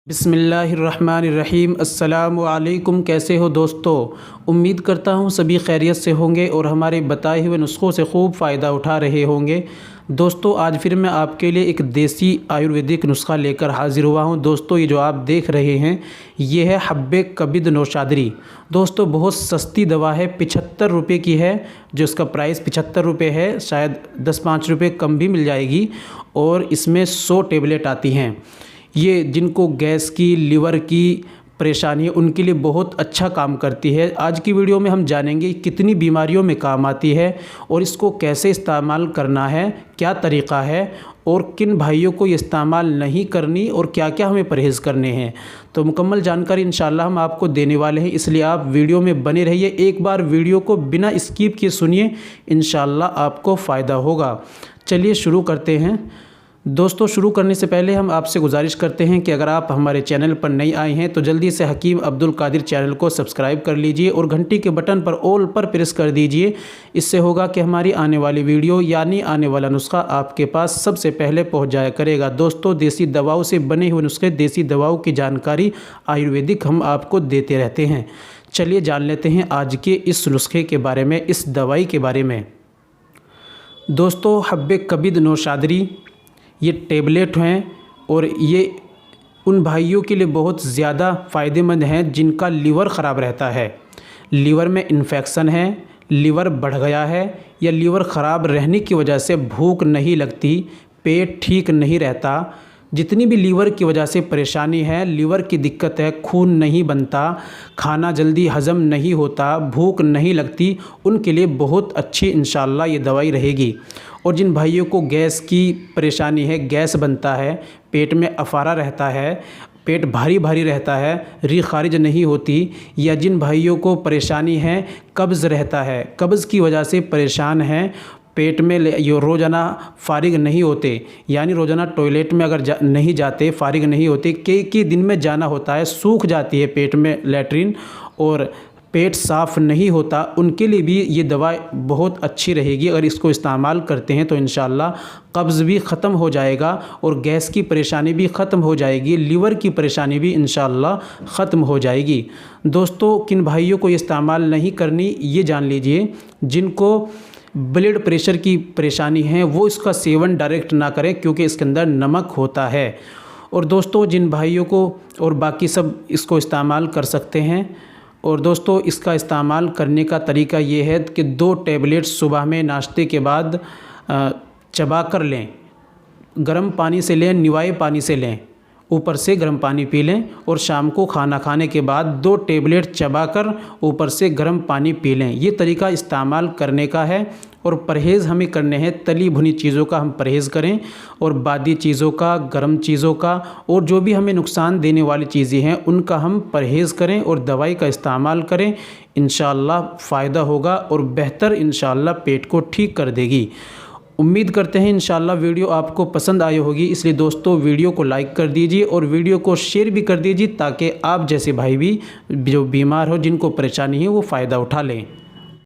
बिस्मिल्लाहिर्रहमानिर्रहीम। अस्सलामु अलैकुम। कैसे हो दोस्तों? उम्मीद करता हूँ सभी खैरियत से होंगे और हमारे बताए हुए नुस्ख़ों से खूब फ़ायदा उठा रहे होंगे। दोस्तों, आज फिर मैं आपके लिए एक देसी आयुर्वेदिक नुस्खा लेकर हाज़िर हुआ हूँ। दोस्तों, ये जो आप देख रहे हैं ये है हब्बे कबीद नौशादरी। दोस्तों, बहुत सस्ती दवा है, 75 रुपये की है। जो इसका प्राइस 75 रुपये है, शायद 10-5 रुपये कम भी मिल जाएगी। और इसमें 100 टेबलेट आती हैं। ये जिनको गैस की, लीवर की परेशानी है उनके लिए बहुत अच्छा काम करती है। आज की वीडियो में हम जानेंगे कितनी बीमारियों में काम आती है और इसको कैसे इस्तेमाल करना है, क्या तरीक़ा है और किन भाइयों को ये इस्तेमाल नहीं करनी और क्या क्या हमें परहेज़ करने हैं। तो मुकम्मल जानकारी इंशाल्लाह हम आपको देने वाले हैं, इसलिए आप वीडियो में बने रहिए। एक बार वीडियो को बिना स्किप किए सुनिए, इंशाल्लाह आपको फ़ायदा होगा। चलिए शुरू करते हैं। दोस्तों, शुरू करने से पहले हम आपसे गुजारिश करते हैं कि अगर आप हमारे चैनल पर नए आए हैं तो जल्दी से हकीम अब्दुल कादिर चैनल को सब्सक्राइब कर लीजिए और घंटी के बटन पर ऑल पर प्रेस कर दीजिए। इससे होगा कि हमारी आने वाली वीडियो यानी आने वाला नुस्खा आपके पास सबसे पहले पहुंच जाया करेगा। दोस्तों, देसी दवाओं से बने हुए नुस्खे, देसी दवाओं की जानकारी आयुर्वेदिक हम आपको देते रहते हैं। चलिए जान लेते हैं आज के इस नुस्खे के बारे में, इस दवाई के बारे में। दोस्तों, हब्बे कबीद नौशादरी ये टेबलेट हैं और ये उन भाइयों के लिए बहुत ज़्यादा फ़ायदेमंद हैं जिनका लीवर ख़राब रहता है। लीवर में इन्फेक्शन है, लीवर बढ़ गया है या लीवर ख़राब रहने की वजह से भूख नहीं लगती, पेट ठीक नहीं रहता, जितनी भी लीवर की वजह से परेशानी है, लीवर की दिक्कत है, खून नहीं बनता, खाना जल्दी हज़म नहीं होता, भूख नहीं लगती, उनके लिए बहुत अच्छी इंशाल्लाह ये दवाई रहेगी। और जिन भाइयों को गैस की परेशानी है, गैस बनता है, पेट में अफारा रहता है, पेट भारी भारी रहता है, री खारिज नहीं होती, या जिन भाइयों को परेशानी है, कब्ज़ रहता है, कब्ज़ की वजह से परेशान हैं, पेट में ये रोज़ाना फारिग नहीं होते, यानी रोज़ाना टॉयलेट में अगर नहीं जाते, फारिग नहीं होते, कई दिन में जाना होता है, सूख जाती है पेट में लैट्रिन और पेट साफ़ नहीं होता, उनके लिए भी ये दवा बहुत अच्छी रहेगी। अगर इसको इस्तेमाल करते हैं तो इंशाल्लाह कब्ज़ भी ख़त्म हो जाएगा और गैस की परेशानी भी ख़त्म हो जाएगी, लीवर की परेशानी भी इंशाल्लाह ख़त्म हो जाएगी। दोस्तों, किन भाइयों को ये इस्तेमाल नहीं करनी ये जान लीजिए। जिनको ब्लड प्रेशर की परेशानी है वो इसका सेवन डायरेक्ट ना करें क्योंकि इसके अंदर नमक होता है। और दोस्तों, जिन भाइयों को और बाकी सब इसको इस्तेमाल कर सकते हैं। और दोस्तों, इसका इस्तेमाल करने का तरीका ये है कि 2 टेबलेट सुबह में नाश्ते के बाद चबा कर लें, गर्म पानी से लें, निवाए पानी से लें, ऊपर से गर्म पानी पी लें और शाम को खाना खाने के बाद 2 टेबलेट चबाकर ऊपर से गर्म पानी पी लें। ये तरीका इस्तेमाल करने का है। और परहेज़ हमें करने हैं, तली भुनी चीज़ों का हम परहेज़ करें और बादी चीज़ों का, गर्म चीज़ों का और जो भी हमें नुकसान देने वाली चीज़ें हैं उनका हम परहेज़ करें और दवाई का इस्तेमाल करें। इंशाल्लाह फ़ायदा होगा और बेहतर इंशाल्लाह पेट को ठीक कर देगी। उम्मीद करते हैं इंशाल्लाह वीडियो आपको पसंद आई होगी, इसलिए दोस्तों वीडियो को लाइक कर दीजिए और वीडियो को शेयर भी कर दीजिए ताकि आप जैसे भाई भी जो बीमार हो, जिनको परेशानी है, वो फ़ायदा उठा लें।